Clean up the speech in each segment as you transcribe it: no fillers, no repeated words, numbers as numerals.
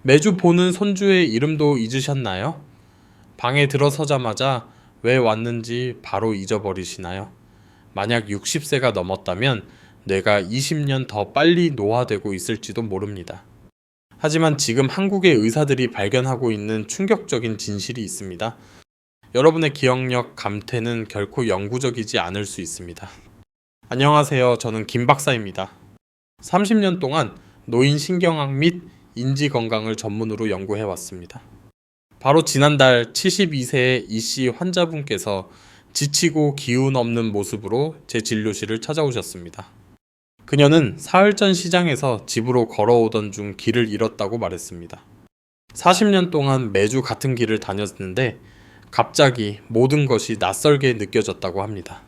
매주 보는 손주의 이름도 잊으셨나요? 방에 들어서자마자 왜 왔는지 바로 잊어버리시나요? 만약 60세가 넘었다면 뇌가 20년 더 빨리 노화되고 있을지도 모릅니다. 하지만 지금 한국의 의사들이 발견하고 있는 충격적인 진실이 있습니다. 여러분의 기억력 감퇴는 결코 영구적이지 않을 수 있습니다. 안녕하세요. 저는 김 박사입니다. 30년 동안 노인 신경학 및 인지 건강을 전문으로 연구해 왔습니다. 바로 지난달 72세의 이씨 환자분께서 지치고 기운 없는 모습으로 제 진료실을 찾아오셨습니다. 그녀는 사흘 전 시장에서 집으로 걸어오던 중 길을 잃었다고 말했습니다. 40년 동안 매주 같은 길을 다녔는데 갑자기 모든 것이 낯설게 느껴졌다고 합니다.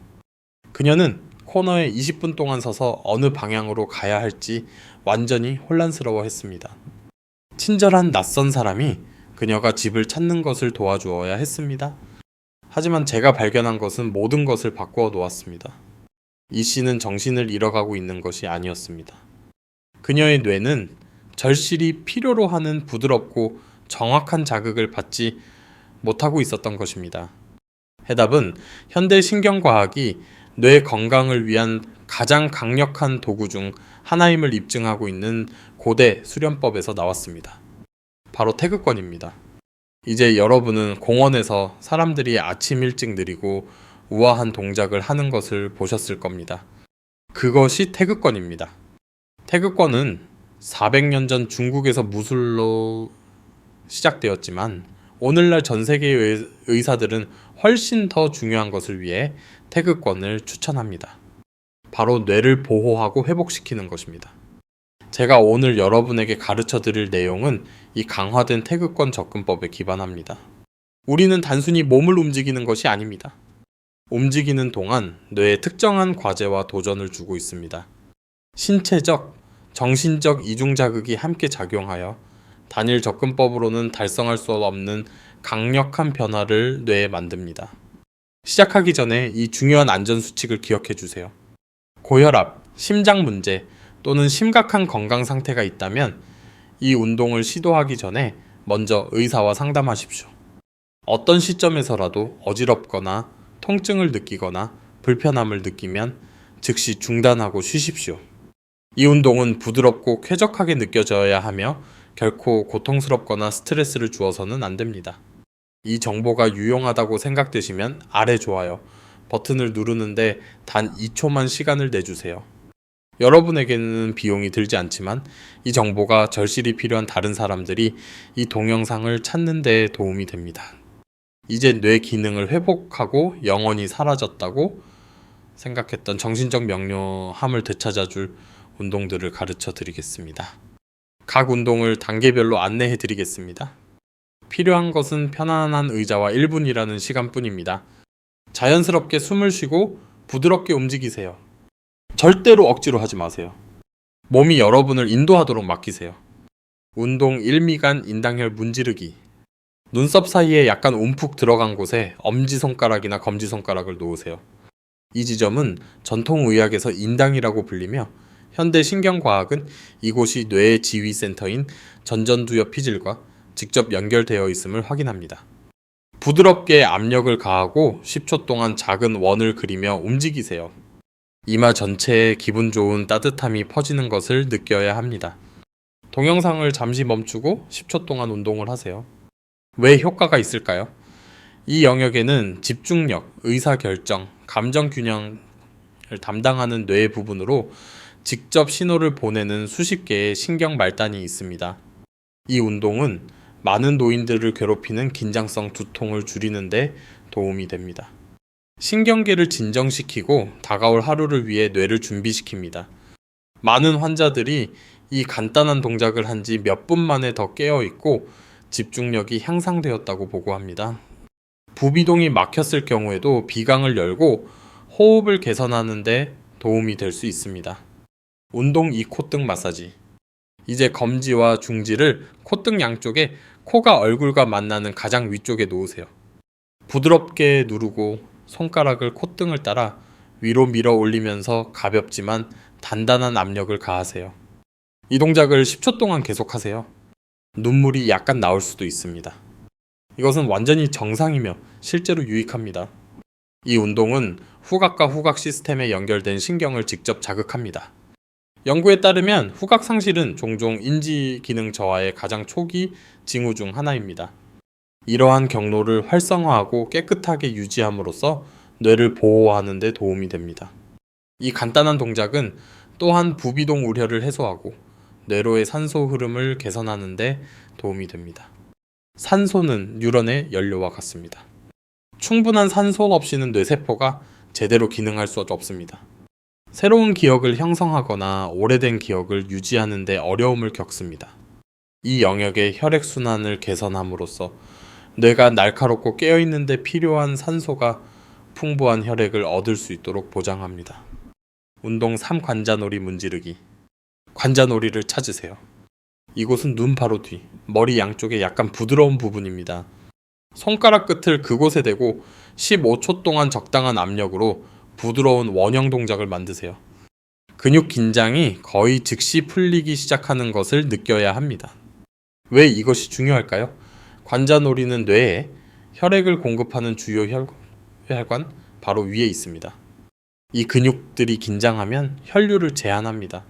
그녀는 코너에 20분 동안 서서 어느 방향으로 가야 할지 완전히 혼란스러워 했습니다. 친절한 낯선 사람이 그녀가 집을 찾는 것을 도와주어야 했습니다. 하지만 제가 발견한 것은 모든 것을 바꾸어 놓았습니다. 이 씨는 정신을 잃어가고 있는 것이 아니었습니다. 그녀의 뇌는 절실히 필요로 하는 부드럽고 정확한 자극을 받지 못하고 있었던 것입니다. 해답은 현대 신경과학이 뇌 건강을 위한 가장 강력한 도구 중 하나임을 입증하고 있는 고대 수련법에서 나왔습니다. 바로 태극권입니다. 이제 여러분은 공원에서 사람들이 아침 일찍 느리고 우아한 동작을 하는 것을 보셨을 겁니다. 그것이 태극권입니다. 태극권은 400년 전 중국에서 무술로 시작되었지만 오늘날 전 세계의 의사들은 훨씬 더 중요한 것을 위해 태극권을 추천합니다. 바로 뇌를 보호하고 회복시키는 것입니다. 제가 오늘 여러분에게 가르쳐 드릴 내용은 이 강화된 태극권 접근법에 기반합니다. 우리는 단순히 몸을 움직이는 것이 아닙니다. 움직이는 동안 뇌에 특정한 과제와 도전을 주고 있습니다. 신체적, 정신적 이중자극이 함께 작용하여 단일 접근법으로는 달성할 수 없는 강력한 변화를 뇌에 만듭니다. 시작하기 전에 이 중요한 안전수칙을 기억해 주세요. 고혈압, 심장 문제 또는 심각한 건강 상태가 있다면 이 운동을 시도하기 전에 먼저 의사와 상담하십시오. 어떤 시점에서라도 어지럽거나 통증을 느끼거나 불편함을 느끼면 즉시 중단하고 쉬십시오. 이 운동은 부드럽고 쾌적하게 느껴져야 하며 결코 고통스럽거나 스트레스를 주어서는 안 됩니다. 이 정보가 유용하다고 생각되시면 아래 좋아요 버튼을 누르는데 단 2초만 시간을 내주세요. 여러분에게는 비용이 들지 않지만 이 정보가 절실히 필요한 다른 사람들이 이 동영상을 찾는 데 도움이 됩니다. 이제 뇌 기능을 회복하고 영원히 사라졌다고 생각했던 정신적 명료함을 되찾아줄 운동들을 가르쳐 드리겠습니다. 각 운동을 단계별로 안내해 드리겠습니다. 필요한 것은 편안한 의자와 1분이라는 시간뿐입니다. 자연스럽게 숨을 쉬고 부드럽게 움직이세요. 절대로 억지로 하지 마세요. 몸이 여러분을 인도하도록 맡기세요. 운동 1미간 인당혈 문지르기. 눈썹 사이에 약간 움푹 들어간 곳에 엄지손가락이나 검지손가락을 놓으세요. 이 지점은 전통의학에서 인당이라고 불리며 현대 신경과학은 이곳이 뇌의 지휘센터인 전전두엽 피질과 직접 연결되어 있음을 확인합니다. 부드럽게 압력을 가하고 10초 동안 작은 원을 그리며 움직이세요. 이마 전체에 기분 좋은 따뜻함이 퍼지는 것을 느껴야 합니다. 동영상을 잠시 멈추고 10초 동안 운동을 하세요. 왜 효과가 있을까요? 이 영역에는 집중력, 의사결정, 감정균형을 담당하는 뇌 부분으로 직접 신호를 보내는 수십 개의 신경 말단이 있습니다. 이 운동은 많은 노인들을 괴롭히는 긴장성 두통을 줄이는 데 도움이 됩니다. 신경계를 진정시키고 다가올 하루를 위해 뇌를 준비시킵니다. 많은 환자들이 이 간단한 동작을 한 지 몇 분 만에 더 깨어있고 집중력이 향상되었다고 보고합니다. 부비동이 막혔을 경우에도 비강을 열고 호흡을 개선하는 데 도움이 될 수 있습니다. 운동 2 콧등 마사지. 이제 검지와 중지를 콧등 양쪽에 코가 얼굴과 만나는 가장 위쪽에 놓으세요. 부드럽게 누르고 손가락을 콧등을 따라 위로 밀어 올리면서 가볍지만 단단한 압력을 가하세요. 이 동작을 10초 동안 계속하세요. 눈물이 약간 나올 수도 있습니다. 이것은 완전히 정상이며 실제로 유익합니다. 이 운동은 후각과 후각 시스템에 연결된 신경을 직접 자극합니다. 연구에 따르면 후각 상실은 종종 인지 기능 저하의 가장 초기 징후 중 하나입니다. 이러한 경로를 활성화하고 깨끗하게 유지함으로써 뇌를 보호하는 데 도움이 됩니다. 이 간단한 동작은 또한 부비동 우려를 해소하고 뇌로의 산소 흐름을 개선하는 데 도움이 됩니다. 산소는 뉴런의 연료와 같습니다. 충분한 산소 없이는 뇌세포가 제대로 기능할 수 없습니다. 새로운 기억을 형성하거나 오래된 기억을 유지하는 데 어려움을 겪습니다. 이 영역의 혈액순환을 개선함으로써 뇌가 날카롭고 깨어있는 데 필요한 산소가 풍부한 혈액을 얻을 수 있도록 보장합니다. 운동 3 관자놀이 문지르기. 관자놀이를 찾으세요. 이곳은 눈 바로 뒤, 머리 양쪽에 약간 부드러운 부분입니다. 손가락 끝을 그곳에 대고 15초 동안 적당한 압력으로 부드러운 원형 동작을 만드세요. 근육 긴장이 거의 즉시 풀리기 시작하는 것을 느껴야 합니다. 왜 이것이 중요할까요? 관자놀이는 뇌에 혈액을 공급하는 주요 혈관 바로 위에 있습니다. 이 근육들이 긴장하면 혈류를 제한합니다.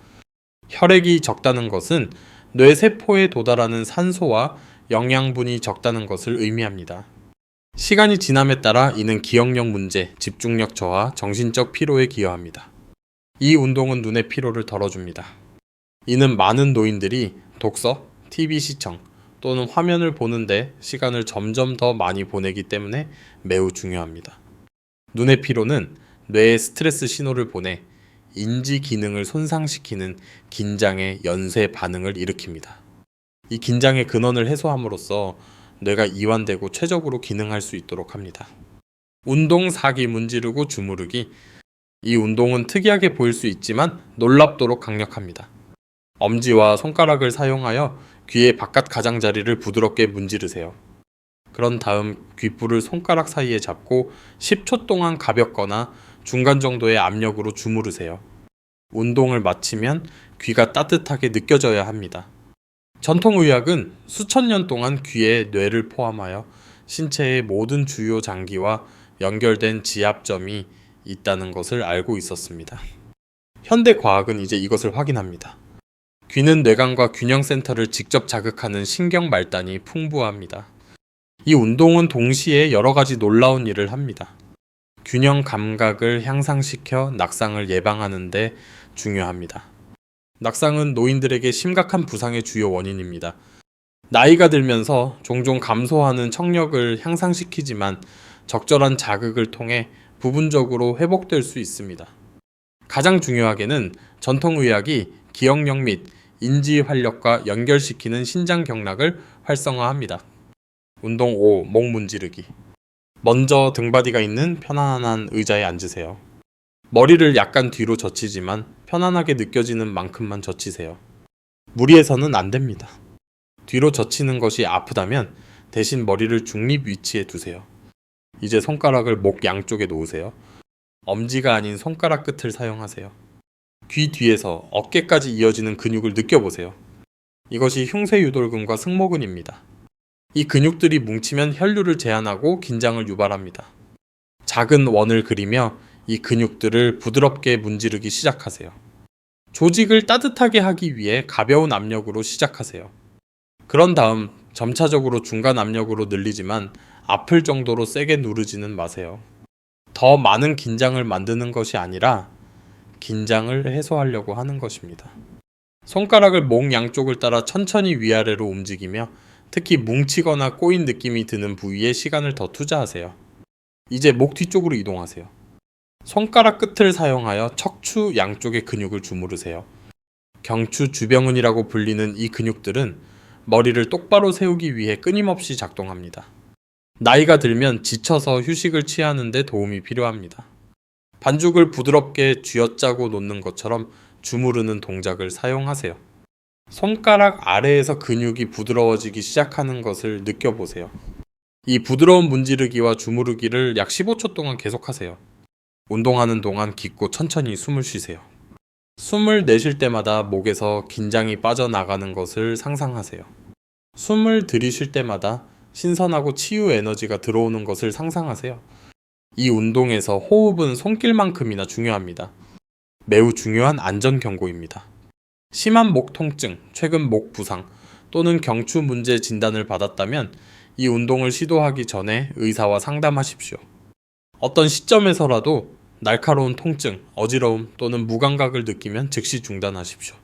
혈액이 적다는 것은 뇌 세포에 도달하는 산소와 영양분이 적다는 것을 의미합니다. 시간이 지남에 따라 이는 기억력 문제, 집중력 저하, 정신적 피로에 기여합니다. 이 운동은 눈의 피로를 덜어줍니다. 이는 많은 노인들이 독서, TV 시청 또는 화면을 보는데 시간을 점점 더 많이 보내기 때문에 매우 중요합니다. 눈의 피로는 뇌에 스트레스 신호를 보내 인지 기능을 손상시키는 긴장의 연쇄 반응을 일으킵니다. 이 긴장의 근원을 해소함으로써 뇌가 이완되고 최적으로 기능할 수 있도록 합니다. 운동 4기 문지르고 주무르기. 이 운동은 특이하게 보일 수 있지만 놀랍도록 강력합니다. 엄지와 손가락을 사용하여 귀의 바깥 가장자리를 부드럽게 문지르세요. 그런 다음 귓불을 손가락 사이에 잡고 10초 동안 가볍거나 중간 정도의 압력으로 주무르세요. 운동을 마치면 귀가 따뜻하게 느껴져야 합니다. 전통의학은 수천 년 동안 귀에 뇌를 포함하여 신체의 모든 주요 장기와 연결된 지압점이 있다는 것을 알고 있었습니다. 현대 과학은 이제 이것을 확인합니다. 귀는 뇌관과 균형센터를 직접 자극하는 신경 말단이 풍부합니다. 이 운동은 동시에 여러 가지 놀라운 일을 합니다. 균형 감각을 향상시켜 낙상을 예방하는 데 중요합니다. 낙상은 노인들에게 심각한 부상의 주요 원인입니다. 나이가 들면서 종종 감소하는 청력을 향상시키지만 적절한 자극을 통해 부분적으로 회복될 수 있습니다. 가장 중요하게는 전통의학이 기억력 및 인지 활력과 연결시키는 신장 경락을 활성화합니다. 운동 5. 목 문지르기. 먼저 등받이가 있는 편안한 의자에 앉으세요. 머리를 약간 뒤로 젖히지만 편안하게 느껴지는 만큼만 젖히세요. 무리해서는 안 됩니다. 뒤로 젖히는 것이 아프다면 대신 머리를 중립 위치에 두세요. 이제 손가락을 목 양쪽에 놓으세요. 엄지가 아닌 손가락 끝을 사용하세요. 귀 뒤에서 어깨까지 이어지는 근육을 느껴보세요. 이것이 흉쇄유돌근과 승모근입니다. 이 근육들이 뭉치면 혈류를 제한하고 긴장을 유발합니다. 작은 원을 그리며 이 근육들을 부드럽게 문지르기 시작하세요. 조직을 따뜻하게 하기 위해 가벼운 압력으로 시작하세요. 그런 다음 점차적으로 중간 압력으로 늘리지만 아플 정도로 세게 누르지는 마세요. 더 많은 긴장을 만드는 것이 아니라 긴장을 해소하려고 하는 것입니다. 손가락을 목 양쪽을 따라 천천히 위아래로 움직이며 특히 뭉치거나 꼬인 느낌이 드는 부위에 시간을 더 투자하세요. 이제 목 뒤쪽으로 이동하세요. 손가락 끝을 사용하여 척추 양쪽의 근육을 주무르세요. 경추 주병근이라고 불리는 이 근육들은 머리를 똑바로 세우기 위해 끊임없이 작동합니다. 나이가 들면 지쳐서 휴식을 취하는 데 도움이 필요합니다. 반죽을 부드럽게 쥐어짜고 놓는 것처럼 주무르는 동작을 사용하세요. 손가락 아래에서 근육이 부드러워지기 시작하는 것을 느껴보세요. 이 부드러운 문지르기와 주무르기를 약 15초 동안 계속하세요. 운동하는 동안 깊고 천천히 숨을 쉬세요. 숨을 내쉴 때마다 목에서 긴장이 빠져나가는 것을 상상하세요. 숨을 들이쉴 때마다 신선하고 치유 에너지가 들어오는 것을 상상하세요. 이 운동에서 호흡은 손길만큼이나 중요합니다. 매우 중요한 안전 경고입니다. 심한 목 통증, 최근 목 부상 또는 경추 문제 진단을 받았다면 이 운동을 시도하기 전에 의사와 상담하십시오. 어떤 시점에서라도 날카로운 통증, 어지러움 또는 무감각을 느끼면 즉시 중단하십시오.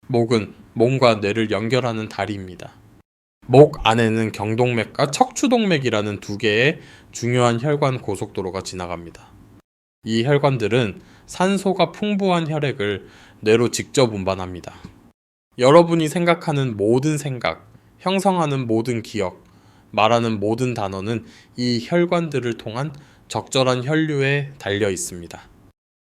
목은 몸과 뇌를 연결하는 다리입니다. 목 안에는 경동맥과 척추동맥이라는 두 개의 중요한 혈관 고속도로가 지나갑니다. 이 혈관들은 산소가 풍부한 혈액을 뇌로 직접 운반합니다. 여러분이 생각하는 모든 생각, 형성하는 모든 기억, 말하는 모든 단어는 이 혈관들을 통한 적절한 혈류에 달려 있습니다.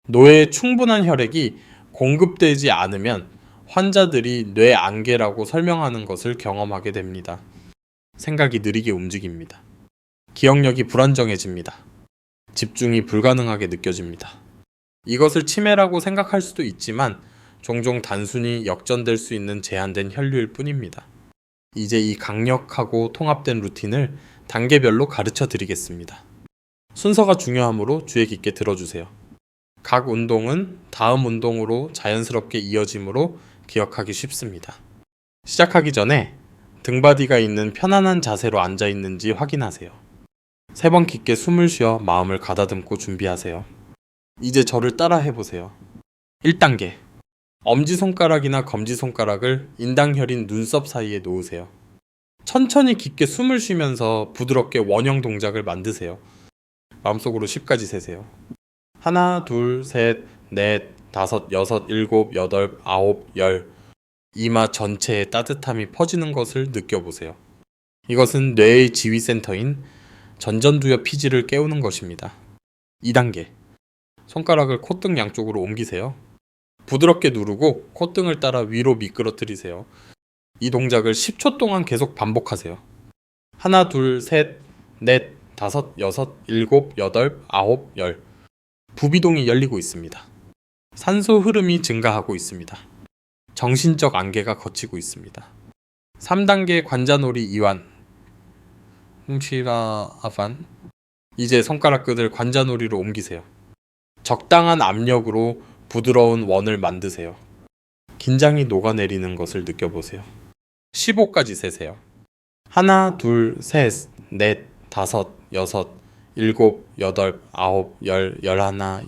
뇌에 충분한 혈액이 공급되지 않으면 환자들이 뇌안개라고 설명하는 것을 경험하게 됩니다. 생각이 느리게 움직입니다. 기억력이 불안정해집니다. 집중이 불가능하게 느껴집니다. 이것을 치매라고 생각할 수도 있지만 종종 단순히 역전될 수 있는 제한된 혈류일 뿐입니다. 이제 이 강력하고 통합된 루틴을 단계별로 가르쳐 드리겠습니다. 순서가 중요하므로 주의 깊게 들어주세요. 각 운동은 다음 운동으로 자연스럽게 이어지므로 기억하기 쉽습니다. 시작하기 전에 등바디가 있는 편안한 자세로 앉아 있는지 확인하세요. 3번 깊게 숨을 쉬어 마음을 가다듬고 준비하세요. 이제 저를 따라 해보세요. 1단계. 엄지손가락이나 검지손가락을 인당혈인 눈썹 사이에 놓으세요. 천천히 깊게 숨을 쉬면서 부드럽게 원형 동작을 만드세요. 마음속으로 10까지 세세요. 1, 2, 3, 4, 5, 6, 7, 8, 9, 10. 이마 전체에 따뜻함이 퍼지는 것을 느껴보세요. 이것은 뇌의 지휘센터인 전전두엽 피지를 깨우는 것입니다. 2단계. 손가락을 콧등 양쪽으로 옮기세요. 부드럽게 누르고 콧등을 따라 위로 미끄러뜨리세요. 이 동작을 10초 동안 계속 반복하세요. 1, 2, 3, 4, 5, 6, 7, 8, 9, 10. 부비동이 열리고 있습니다. 산소 흐름이 증가하고 있습니다. 정신적 안개가 걷히고 있습니다. 3단계 관자놀이 이완. 훔치라 아반. 이제 손가락 끝을 관자놀이로 옮기세요. 적당한 압력으로 부드러운 원을 만드세요. 긴장이 녹아내리는 것을 느껴보세요. 15까지 세세요. 1, 2, 3, 4, 5, 6, 7, 8, 9, 10, 11,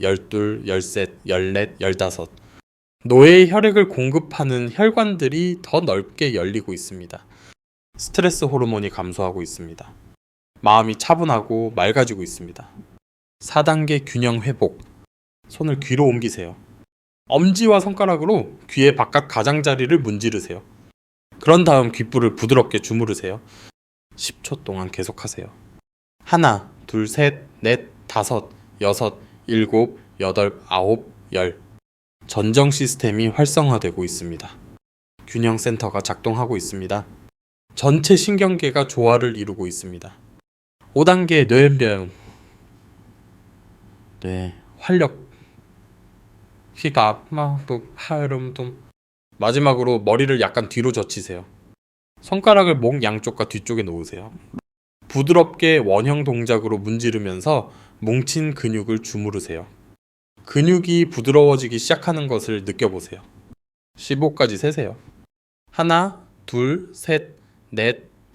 12, 13, 14, 15. 뇌의 혈액을 공급하는 혈관들이 더 넓게 열리고 있습니다. 스트레스 호르몬이 감소하고 있습니다. 마음이 차분하고 맑아지고 있습니다. 4단계 균형 회복. 손을 귀로 옮기세요. 엄지와 손가락으로 귀의 바깥 가장자리를 문지르세요. 그런 다음 귓불을 부드럽게 주무르세요. 10초 동안 계속하세요. 1, 2, 3, 4, 5, 6, 7, 8, 9, 10. 전정 시스템이 활성화되고 있습니다. 균형 센터가 작동하고 있습니다. 전체 신경계가 조화를 이루고 있습니다. 5단계 뇌염. 뇌 활력. 마지막으로 머리를 약간 뒤로 젖히세요. 손가락을 목 양쪽과 뒤쪽에 놓으세요. 부드럽게 원형 동작으로 문지르면서 뭉친 근육을 주무르세요. 근육이 부드러워지기 시작하는 것을 느껴보세요. 15까지 세세요. 1, 2, 3,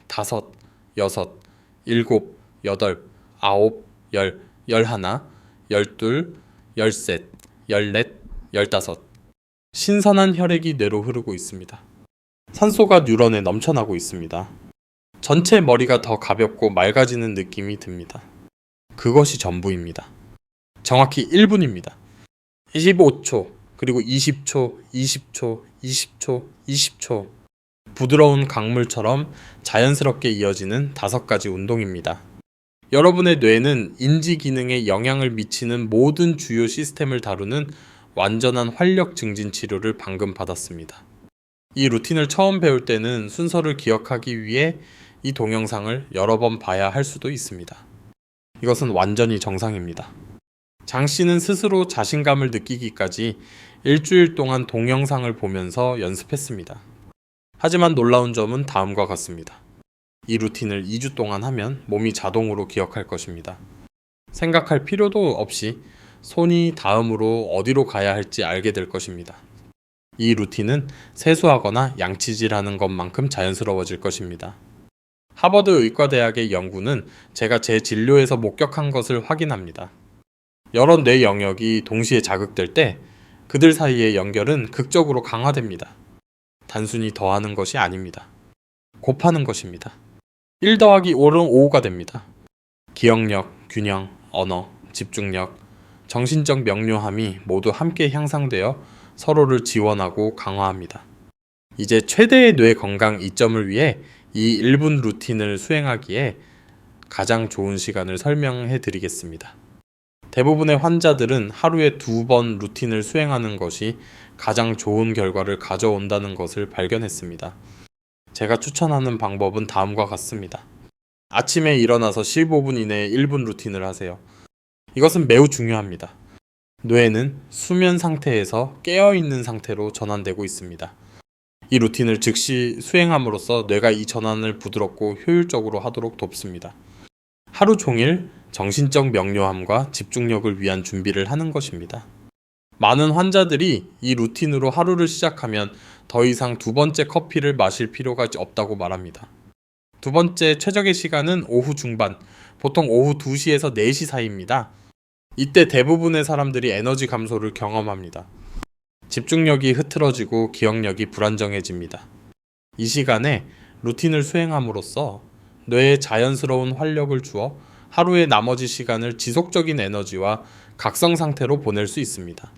4, 5, 6, 7, 8, 9, 10, 11, 12, 13, 14, 15. 신선한 혈액이 뇌로 흐르고 있습니다. 산소가 뉴런에 넘쳐나고 있습니다. 전체 머리가 더 가볍고 맑아지는 느낌이 듭니다. 그것이 전부입니다. 정확히 1분입니다. 25초, 그리고 20초, 20초, 20초, 20초. 부드러운 강물처럼 자연스럽게 이어지는 5가지 운동입니다. 여러분의 뇌는 인지 기능에 영향을 미치는 모든 주요 시스템을 다루는 완전한 활력 증진 치료를 방금 받았습니다. 이 루틴을 처음 배울 때는 순서를 기억하기 위해 이 동영상을 여러 번 봐야 할 수도 있습니다. 이것은 완전히 정상입니다. 장 씨는 스스로 자신감을 느끼기까지 일주일 동안 동영상을 보면서 연습했습니다. 하지만 놀라운 점은 다음과 같습니다. 이 루틴을 2주 동안 하면 몸이 자동으로 기억할 것입니다. 생각할 필요도 없이 손이 다음으로 어디로 가야 할지 알게 될 것입니다. 이 루틴은 세수하거나 양치질하는 것만큼 자연스러워질 것입니다. 하버드 의과대학의 연구는 제가 제 진료에서 목격한 것을 확인합니다. 여러 뇌 영역이 동시에 자극될 때 그들 사이의 연결은 극적으로 강화됩니다. 단순히 더하는 것이 아닙니다. 곱하는 것입니다. 1 더하기 5는 5가 됩니다. 기억력, 균형, 언어, 집중력, 정신적 명료함이 모두 함께 향상되어 서로를 지원하고 강화합니다. 이제 최대의 뇌 건강 이점을 위해 이 1분 루틴을 수행하기에 가장 좋은 시간을 설명해 드리겠습니다. 대부분의 환자들은 하루에 2번 루틴을 수행하는 것이 가장 좋은 결과를 가져온다는 것을 발견했습니다. 제가 추천하는 방법은 다음과 같습니다. 아침에 일어나서 15분 이내에 1분 루틴을 하세요. 이것은 매우 중요합니다. 뇌는 수면 상태에서 깨어있는 상태로 전환되고 있습니다. 이 루틴을 즉시 수행함으로써 뇌가 이 전환을 부드럽고 효율적으로 하도록 돕습니다. 하루 종일 정신적 명료함과 집중력을 위한 준비를 하는 것입니다. 많은 환자들이 이 루틴으로 하루를 시작하면 더 이상 2번째 커피를 마실 필요가 없다고 말합니다. 2번째 최적의 시간은 오후 중반, 보통 오후 2시에서 4시 사이입니다. 이때 대부분의 사람들이 에너지 감소를 경험합니다. 집중력이 흐트러지고 기억력이 불안정해집니다. 이 시간에 루틴을 수행함으로써 뇌에 자연스러운 활력을 주어 하루의 나머지 시간을 지속적인 에너지와 각성 상태로 보낼 수 있습니다.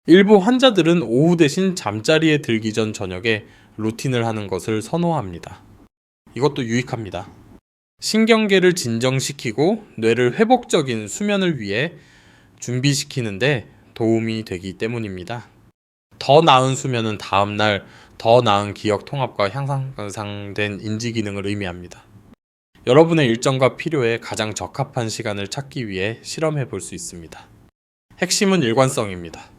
일부 환자들은 오후 대신 잠자리에 들기 전 저녁에 루틴을 하는 것을 선호합니다. 이것도 유익합니다. 신경계를 진정시키고 뇌를 회복적인 수면을 위해 준비시키는데 도움이 되기 때문입니다. 더 나은 수면은 다음날 더 나은 기억 통합과 향상된 인지 기능을 의미합니다. 여러분의 일정과 필요에 가장 적합한 시간을 찾기 위해 실험해 볼 수 있습니다. 핵심은 일관성입니다.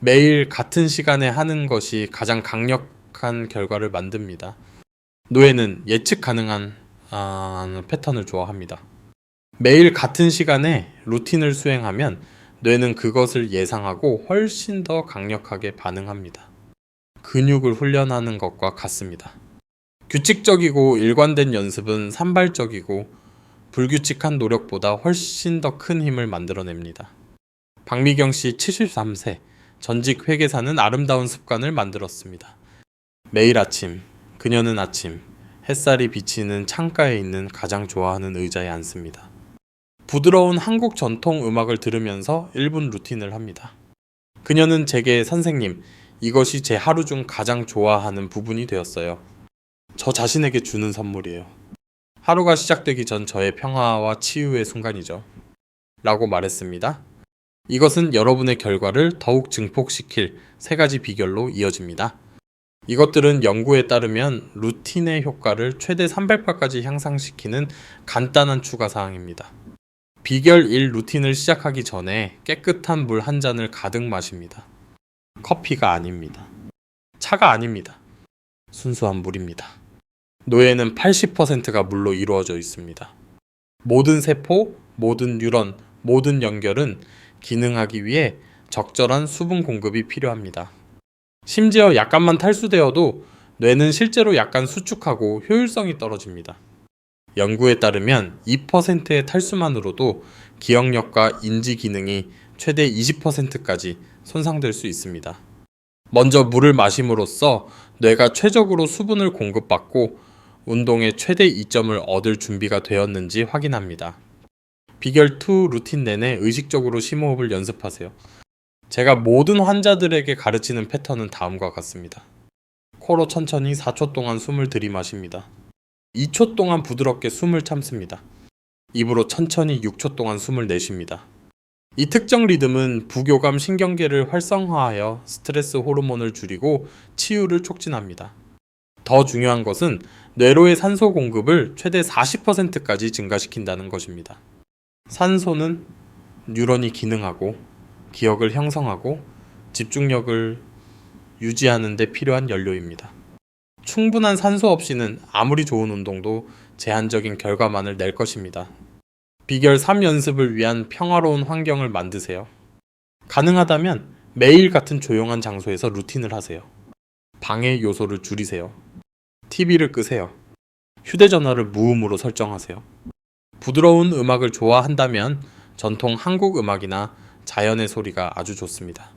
매일 같은 시간에 하는 것이 가장 강력한 결과를 만듭니다. 뇌는 예측 가능한 패턴을 좋아합니다. 매일 같은 시간에 루틴을 수행하면 뇌는 그것을 예상하고 훨씬 더 강력하게 반응합니다. 근육을 훈련하는 것과 같습니다. 규칙적이고 일관된 연습은 산발적이고 불규칙한 노력보다 훨씬 더 큰 힘을 만들어냅니다. 박미경 씨 73세, 전직 회계사는 아름다운 습관을 만들었습니다. 매일 아침, 그녀는 아침, 햇살이 비치는 창가에 있는 가장 좋아하는 의자에 앉습니다. 부드러운 한국 전통 음악을 들으면서 1분 루틴을 합니다. 그녀는 제게 선생님, 이것이 제 하루 중 가장 좋아하는 부분이 되었어요. 저 자신에게 주는 선물이에요. 하루가 시작되기 전 저의 평화와 치유의 순간이죠. 라고 말했습니다. 이것은 여러분의 결과를 더욱 증폭시킬 3가지 비결로 이어집니다. 이것들은 연구에 따르면 루틴의 효과를 최대 300배까지 향상시키는 간단한 추가 사항입니다. 비결 1. 루틴을 시작하기 전에 깨끗한 물 한 잔을 가득 마십니다. 커피가 아닙니다. 차가 아닙니다. 순수한 물입니다. 뇌에는 80%가 물로 이루어져 있습니다. 모든 세포, 모든 뉴런, 모든 연결은 기능하기 위해 적절한 수분 공급이 필요합니다. 심지어 약간만 탈수되어도 뇌는 실제로 약간 수축하고 효율성이 떨어집니다. 연구에 따르면 2%의 탈수만으로도 기억력과 인지 기능이 최대 20%까지 손상될 수 있습니다. 먼저 물을 마심으로써 뇌가 최적으로 수분을 공급받고 운동의 최대 이점을 얻을 준비가 되었는지 확인합니다. 비결 2. 루틴 내내 의식적으로 심호흡을 연습하세요. 제가 모든 환자들에게 가르치는 패턴은 다음과 같습니다. 코로 천천히 4초 동안 숨을 들이마십니다. 2초 동안 부드럽게 숨을 참습니다. 입으로 천천히 6초 동안 숨을 내쉽니다. 이 특정 리듬은 부교감 신경계를 활성화하여 스트레스 호르몬을 줄이고 치유를 촉진합니다. 더 중요한 것은 뇌로의 산소 공급을 최대 40%까지 증가시킨다는 것입니다. 산소는 뉴런이 기능하고 기억을 형성하고 집중력을 유지하는 데 필요한 연료입니다. 충분한 산소 없이는 아무리 좋은 운동도 제한적인 결과만을 낼 것입니다. 비결 3 연습을 위한 평화로운 환경을 만드세요. 가능하다면 매일 같은 조용한 장소에서 루틴을 하세요. 방해 요소를 줄이세요. TV를 끄세요. 휴대전화를 무음으로 설정하세요. 부드러운 음악을 좋아한다면 전통 한국 음악이나 자연의 소리가 아주 좋습니다.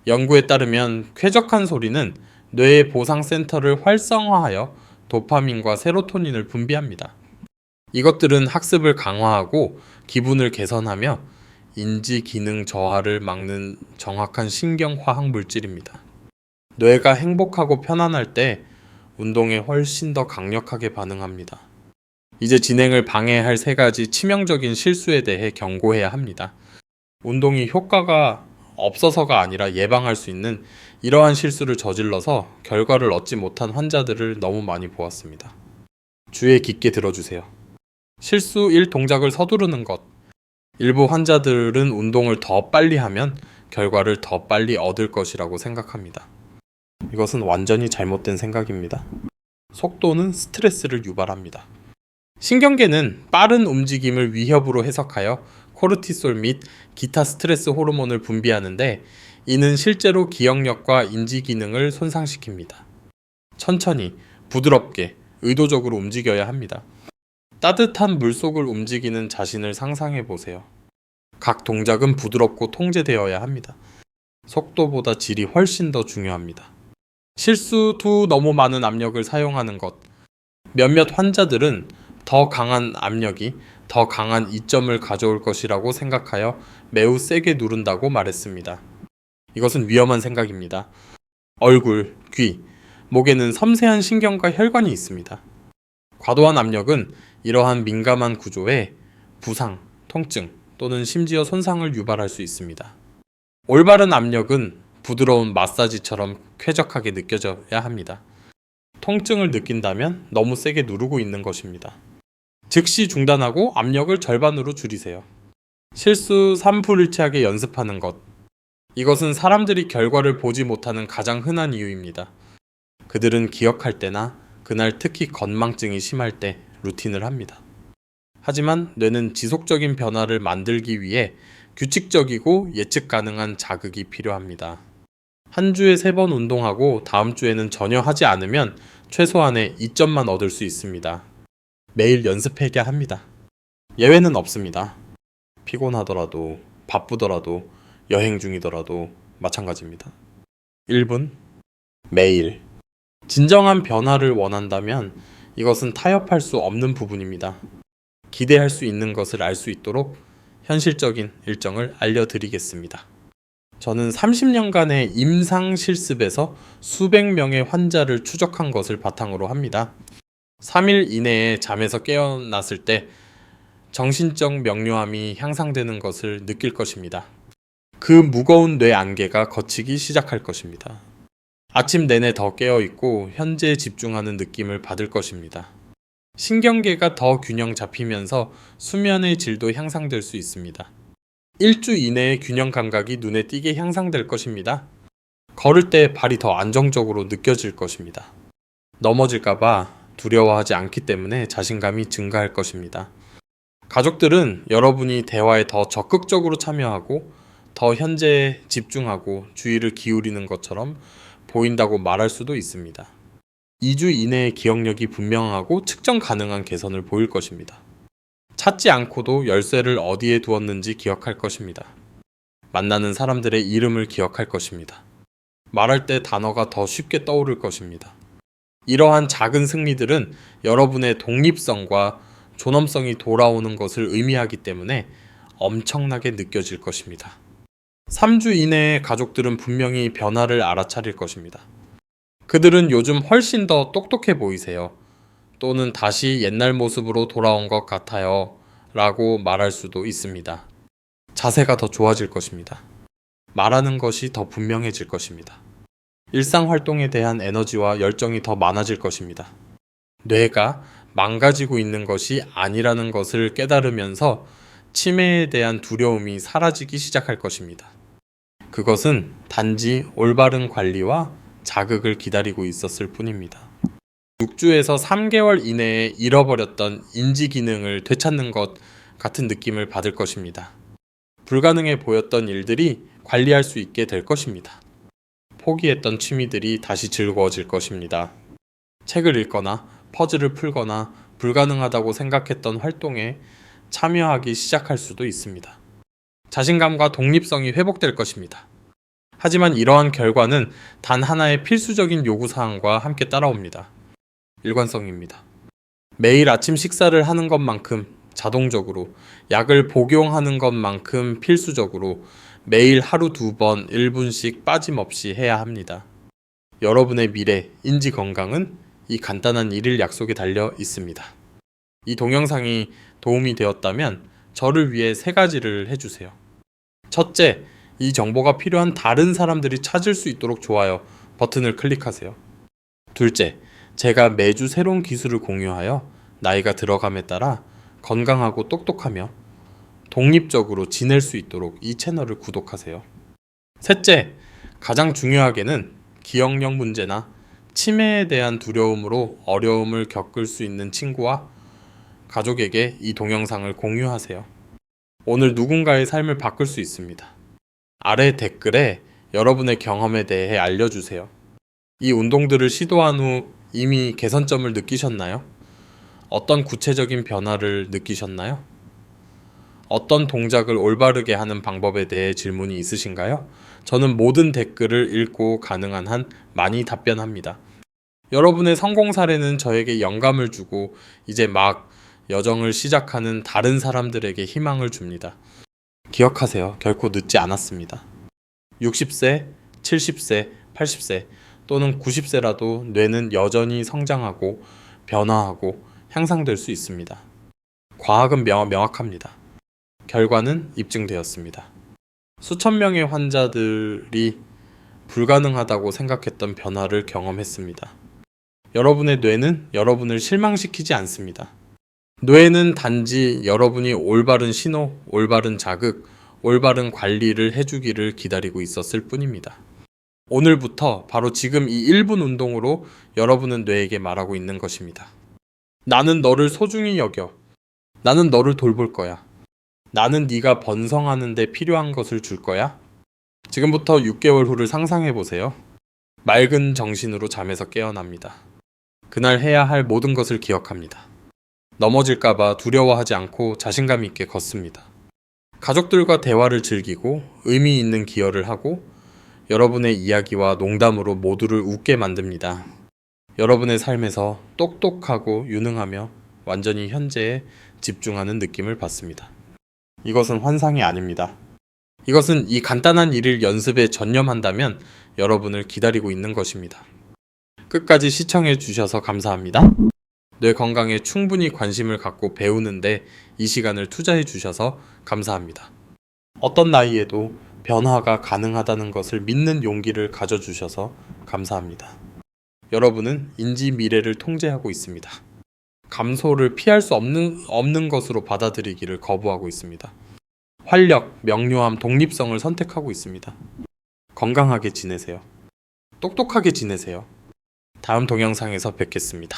연구에 따르면 쾌적한 소리는 뇌의 보상센터를 활성화하여 도파민과 세로토닌을 분비합니다. 이것들은 학습을 강화하고 기분을 개선하며 인지 기능 저하를 막는 정확한 신경화학 물질입니다. 뇌가 행복하고 편안할 때 운동에 훨씬 더 강력하게 반응합니다. 이제 진행을 방해할 3가지 치명적인 실수에 대해 경고해야 합니다. 운동이 효과가 없어서가 아니라 예방할 수 있는 이러한 실수를 저질러서 결과를 얻지 못한 환자들을 너무 많이 보았습니다. 주의 깊게 들어주세요. 실수 1. 동작을 서두르는 것. 일부 환자들은 운동을 더 빨리 하면 결과를 더 빨리 얻을 것이라고 생각합니다. 이것은 완전히 잘못된 생각입니다. 속도는 스트레스를 유발합니다. 신경계는 빠른 움직임을 위협으로 해석하여 코르티솔 및 기타 스트레스 호르몬을 분비하는데 이는 실제로 기억력과 인지 기능을 손상시킵니다. 천천히, 부드럽게, 의도적으로 움직여야 합니다. 따뜻한 물속을 움직이는 자신을 상상해 보세요. 각 동작은 부드럽고 통제되어야 합니다. 속도보다 질이 훨씬 더 중요합니다. 실수 후 너무 많은 압력을 사용하는 것. 몇몇 환자들은 더 강한 압력이 더 강한 이점을 가져올 것이라고 생각하여 매우 세게 누른다고 말했습니다. 이것은 위험한 생각입니다. 얼굴, 귀, 목에는 섬세한 신경과 혈관이 있습니다. 과도한 압력은 이러한 민감한 구조에 부상, 통증 또는 심지어 손상을 유발할 수 있습니다. 올바른 압력은 부드러운 마사지처럼 쾌적하게 느껴져야 합니다. 통증을 느낀다면 너무 세게 누르고 있는 것입니다. 즉시 중단하고 압력을 절반으로 줄이세요. 실수 3불일치하게 연습하는 것. 이것은 사람들이 결과를 보지 못하는 가장 흔한 이유입니다. 그들은 기억할 때나 그날 특히 건망증이 심할 때 루틴을 합니다. 하지만 뇌는 지속적인 변화를 만들기 위해 규칙적이고 예측 가능한 자극이 필요합니다. 한 주에 3번 운동하고 다음 주에는 전혀 하지 않으면 최소한의 2점만 얻을 수 있습니다. 매일 연습해야 합니다. 예외는 없습니다. 피곤하더라도, 바쁘더라도, 여행 중이더라도 마찬가지입니다. 1분, 매일. 진정한 변화를 원한다면 이것은 타협할 수 없는 부분입니다. 기대할 수 있는 것을 알 수 있도록 현실적인 일정을 알려드리겠습니다. 저는 30년간의 임상 실습에서 수백 명의 환자를 추적한 것을 바탕으로 합니다. 3일 이내에 잠에서 깨어났을 때 정신적 명료함이 향상되는 것을 느낄 것입니다. 그 무거운 뇌 안개가 걷히기 시작할 것입니다. 아침 내내 더 깨어있고 현재에 집중하는 느낌을 받을 것입니다. 신경계가 더 균형 잡히면서 수면의 질도 향상될 수 있습니다. 1주 이내에 균형 감각이 눈에 띄게 향상될 것입니다. 걸을 때 발이 더 안정적으로 느껴질 것입니다. 넘어질까봐 두려워하지 않기 때문에 자신감이 증가할 것입니다. 가족들은 여러분이 대화에 더 적극적으로 참여하고 더 현재에 집중하고 주의를 기울이는 것처럼 보인다고 말할 수도 있습니다. 2주 이내에 기억력이 분명하고 측정 가능한 개선을 보일 것입니다. 찾지 않고도 열쇠를 어디에 두었는지 기억할 것입니다. 만나는 사람들의 이름을 기억할 것입니다. 말할 때 단어가 더 쉽게 떠오를 것입니다. 이러한 작은 승리들은 여러분의 독립성과 존엄성이 돌아오는 것을 의미하기 때문에 엄청나게 느껴질 것입니다. 3주 이내에 가족들은 분명히 변화를 알아차릴 것입니다. 그들은 요즘 훨씬 더 똑똑해 보이세요. 또는 다시 옛날 모습으로 돌아온 것 같아요. 라고 말할 수도 있습니다. 자세가 더 좋아질 것입니다. 말하는 것이 더 분명해질 것입니다. 일상 활동에 대한 에너지와 열정이 더 많아질 것입니다. 뇌가 망가지고 있는 것이 아니라는 것을 깨달으면서 치매에 대한 두려움이 사라지기 시작할 것입니다. 그것은 단지 올바른 관리와 자극을 기다리고 있었을 뿐입니다. 6주에서 3개월 이내에 잃어버렸던 인지 기능을 되찾는 것 같은 느낌을 받을 것입니다. 불가능해 보였던 일들이 관리할 수 있게 될 것입니다. 포기했던 취미들이 다시 즐거워질 것입니다. 책을 읽거나 퍼즐을 풀거나 불가능하다고 생각했던 활동에 참여하기 시작할 수도 있습니다. 자신감과 독립성이 회복될 것입니다. 하지만 이러한 결과는 단 하나의 필수적인 요구사항과 함께 따라옵니다. 일관성입니다. 매일 아침 식사를 하는 것만큼 자동적으로, 약을 복용하는 것만큼 필수적으로 매일 하루 2번 1분씩 빠짐없이 해야 합니다. 여러분의 미래, 인지 건강은 이 간단한 1일 약속에 달려 있습니다. 이 동영상이 도움이 되었다면 저를 위해 3가지를 해주세요. 첫째, 이 정보가 필요한 다른 사람들이 찾을 수 있도록 좋아요 버튼을 클릭하세요. 둘째, 제가 매주 새로운 기술을 공유하여 나이가 들어감에 따라 건강하고 똑똑하며 독립적으로 지낼 수 있도록 이 채널을 구독하세요. 셋째, 가장 중요하게는 기억력 문제나 치매에 대한 두려움으로 어려움을 겪을 수 있는 친구와 가족에게 이 동영상을 공유하세요. 오늘 누군가의 삶을 바꿀 수 있습니다. 아래 댓글에 여러분의 경험에 대해 알려주세요. 이 운동들을 시도한 후 이미 개선점을 느끼셨나요? 어떤 구체적인 변화를 느끼셨나요? 어떤 동작을 올바르게 하는 방법에 대해 질문이 있으신가요? 저는 모든 댓글을 읽고 가능한 한 많이 답변합니다. 여러분의 성공 사례는 저에게 영감을 주고 이제 막 여정을 시작하는 다른 사람들에게 희망을 줍니다. 기억하세요. 결코 늦지 않았습니다. 60세, 70세, 80세 또는 90세라도 뇌는 여전히 성장하고 변화하고 향상될 수 있습니다. 과학은 명확합니다. 결과는 입증되었습니다. 수천 명의 환자들이 불가능하다고 생각했던 변화를 경험했습니다. 여러분의 뇌는 여러분을 실망시키지 않습니다. 뇌는 단지 여러분이 올바른 신호, 올바른 자극, 올바른 관리를 해주기를 기다리고 있었을 뿐입니다. 오늘부터 바로 지금 이 1분 운동으로 여러분은 뇌에게 말하고 있는 것입니다. 나는 너를 소중히 여겨. 나는 너를 돌볼 거야. 나는 네가 번성하는 데 필요한 것을 줄 거야. 지금부터 6개월 후를 상상해 보세요. 맑은 정신으로 잠에서 깨어납니다. 그날 해야 할 모든 것을 기억합니다. 넘어질까봐 두려워하지 않고 자신감 있게 걷습니다. 가족들과 대화를 즐기고 의미 있는 기여를 하고 여러분의 이야기와 농담으로 모두를 웃게 만듭니다. 여러분의 삶에서 똑똑하고 유능하며 완전히 현재에 집중하는 느낌을 받습니다. 이것은 환상이 아닙니다. 이것은 이 간단한 일을 연습에 전념한다면 여러분을 기다리고 있는 것입니다. 끝까지 시청해 주셔서 감사합니다. 뇌 건강에 충분히 관심을 갖고 배우는데 이 시간을 투자해 주셔서 감사합니다. 어떤 나이에도 변화가 가능하다는 것을 믿는 용기를 가져주셔서 감사합니다. 여러분은 인지 미래를 통제하고 있습니다. 감소를 피할 수 없는 것으로 받아들이기를 거부하고 있습니다. 활력, 명료함, 독립성을 선택하고 있습니다. 건강하게 지내세요. 똑똑하게 지내세요. 다음 동영상에서 뵙겠습니다.